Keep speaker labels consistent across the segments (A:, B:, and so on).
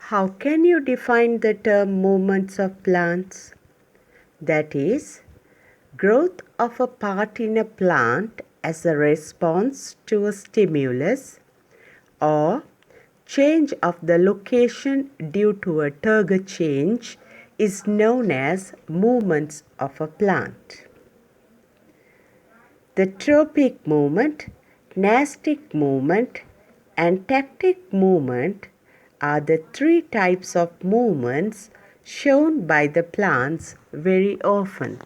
A: How can you define the term movements of plants? That is, growth of a part in a plant as a response to a stimulus or change of the location due to a turgor change is known as movements of a plant. The tropic movement, nastic movement, and tactic movement are the three types of movements shown by the plants very often.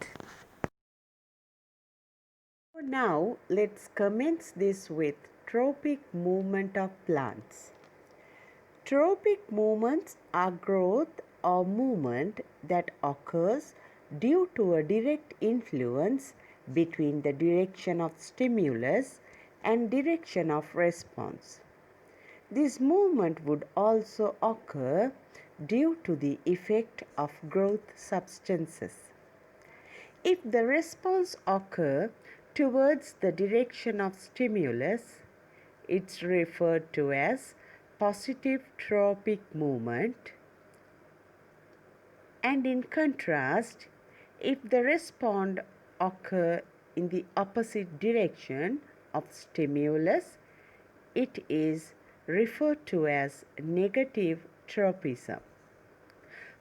A: Now let's commence this with tropic movement of plants. Tropic movements are growth or movement that occurs due to a direct influence between the direction of stimulus and direction of response. This movement would also occur due to the effect of growth substances. If the response occurs towards the direction of stimulus, it's referred to as positive tropic movement. And in contrast, if the response occurs in the opposite direction of stimulus, it is referred to as negative tropism.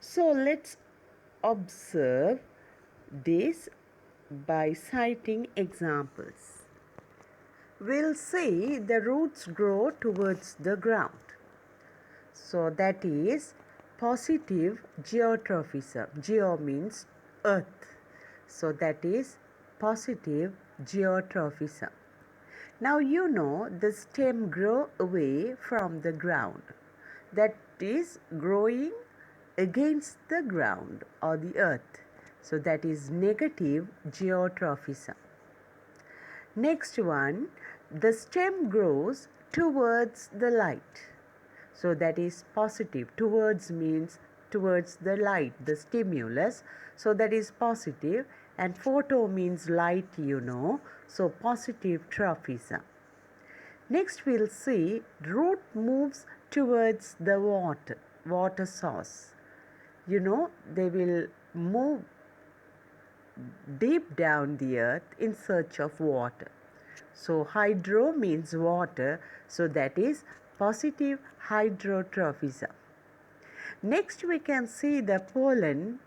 A: So let's observe this by citing examples. We'll say the roots grow towards the ground. So that is positive geotrophism. Geo means earth. So that is positive geotrophism. Now you know the stem grow away from the ground. That is growing against the ground or the earth. So that is negative geotrophism. Next one, the stem grows towards the light. So that is positive. Towards means towards the light, the stimulus. So that is positive. And photo means light, you know. So positive trophism. Next we'll see root moves towards the water source. You know, they will move deep down the earth in search of water. So hydro means water, so that is positive hydrotrophism. Next we can see the pollen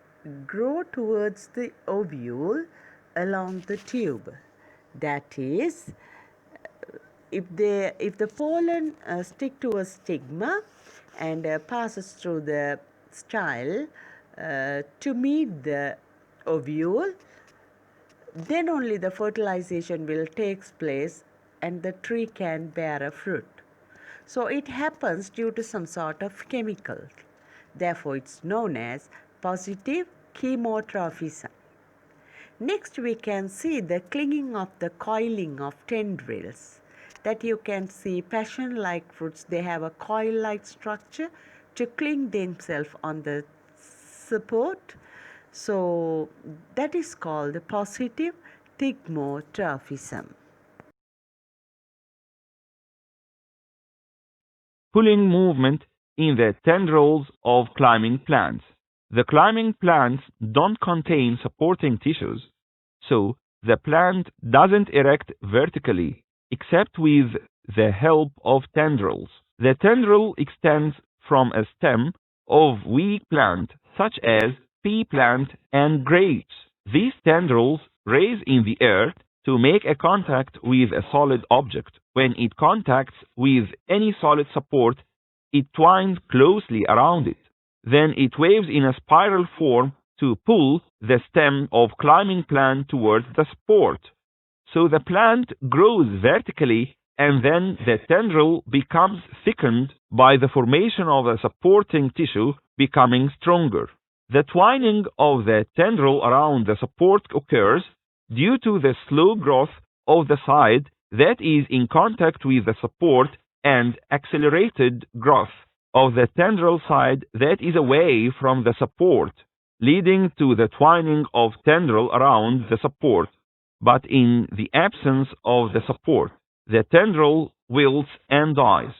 A: grow towards the ovule along the tube. That is, if the pollen stick to a stigma and passes through the style to meet the ovule, then only the fertilization will take place and the tree can bear a fruit. So it happens due to some sort of chemical. Therefore, it's known as positive chemotrophism. Next, we can see the clinging of the coiling of tendrils. That you can see passion-like fruits, they have a coil-like structure to cling themselves on the support. So that is called positive thigmotrophism.
B: Pulling movement in the tendrils of climbing plants. The climbing plants don't contain supporting tissues, so the plant doesn't erect vertically except with the help of tendrils. The tendril extends from a stem of weak plant such as pea plant and grapes. These tendrils raise in the earth to make a contact with a solid object. When it contacts with any solid support, it twines closely around it. Then it waves in a spiral form to pull the stem of climbing plant towards the support. So the plant grows vertically and then the tendril becomes thickened by the formation of a supporting tissue becoming stronger. The twining of the tendril around the support occurs due to the slow growth of the side that is in contact with the support and accelerated growth of the tendril side that is away from the support, leading to the twining of tendril around the support. But in the absence of the support, the tendril wilts and dies.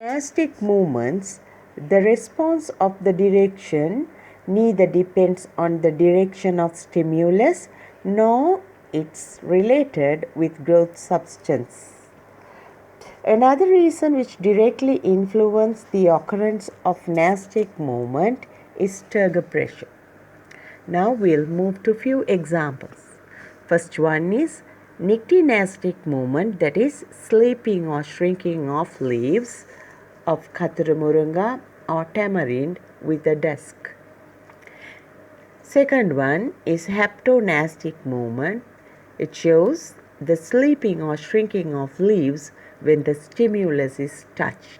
A: Gymnastic movements, the response of the direction neither depends on the direction of stimulus nor it's related with growth substance. Another reason which directly influences the occurrence of nastic movement is turgor pressure. Now we'll move to few examples. First one is nyctinastic movement, that is sleeping or shrinking of leaves of Khathura or tamarind with a dusk. Second one is haptonastic movement. It shows the sleeping or shrinking of leaves when the stimulus is touched.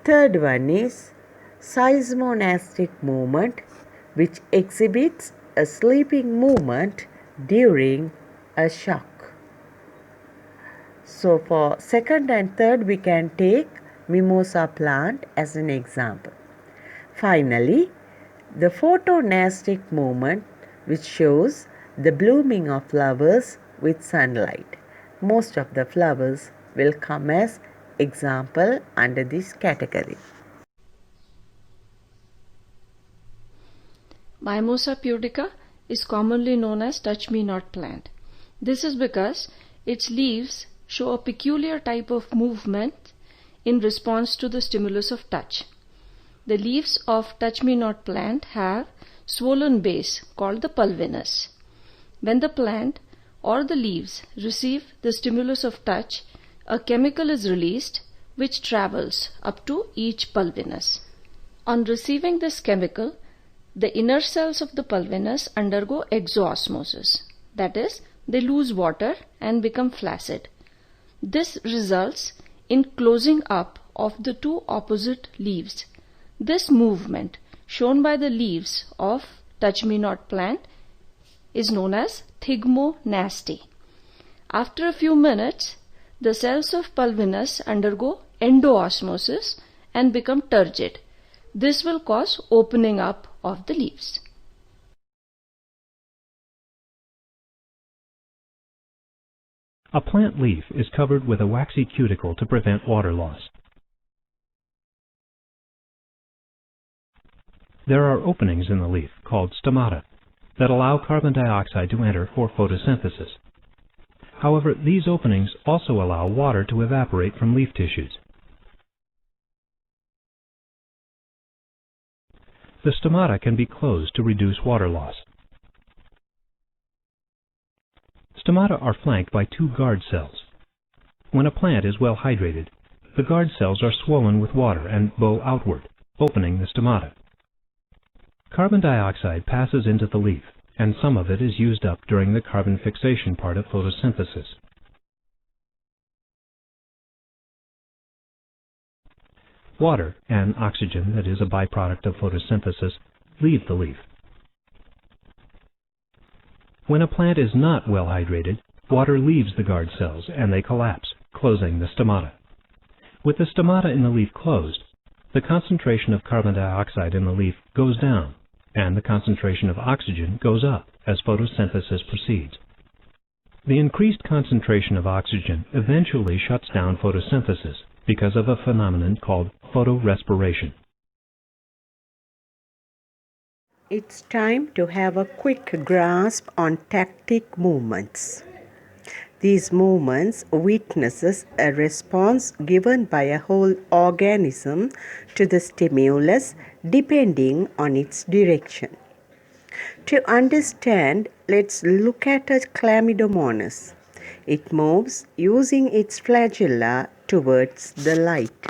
A: Third one is seismonastic movement, which exhibits a sleeping movement during a shock. So for second and third we can take mimosa plant as an example. Finally, the photonastic movement, which shows the blooming of flowers with sunlight. Most of the flowers will come as example under this category.
C: Mimosa pudica is commonly known as touch-me-not plant. This is because its leaves show a peculiar type of movement in response to the stimulus of touch. The leaves of touch-me-not plant have swollen base called the pulvinus. When the plant or the leaves receive the stimulus of touch, a chemical is released which travels up to each pulvinus. On receiving this chemical, the inner cells of the pulvinus undergo exoosmosis, that is, they lose water and become flaccid. This results in closing up of the two opposite leaves. This movement shown by the leaves of touch-me-not plant is known as thigmonasty. After a few minutes, the cells of pulvinus undergo endoosmosis and become turgid. This will cause opening up of the leaves.
D: A plant leaf is covered with a waxy cuticle to prevent water loss. There are openings in the leaf, called stomata, that allow carbon dioxide to enter for photosynthesis. However, these openings also allow water to evaporate from leaf tissues. The stomata can be closed to reduce water loss. Stomata are flanked by two guard cells. When a plant is well hydrated, the guard cells are swollen with water and bow outward, opening the stomata. Carbon dioxide passes into the leaf, and some of it is used up during the carbon fixation part of photosynthesis. Water and oxygen, that is a byproduct of photosynthesis, leave the leaf. When a plant is not well hydrated, water leaves the guard cells and they collapse, closing the stomata. With the stomata in the leaf closed, the concentration of carbon dioxide in the leaf goes down, and the concentration of oxygen goes up as photosynthesis proceeds. The increased concentration of oxygen eventually shuts down photosynthesis because of a phenomenon called photorespiration.
A: It's time to have a quick grasp on tactic movements. These movements witnesses a response given by a whole organism to the stimulus depending on its direction. To understand, let's look at a Chlamydomonas. It moves using its flagella towards the light.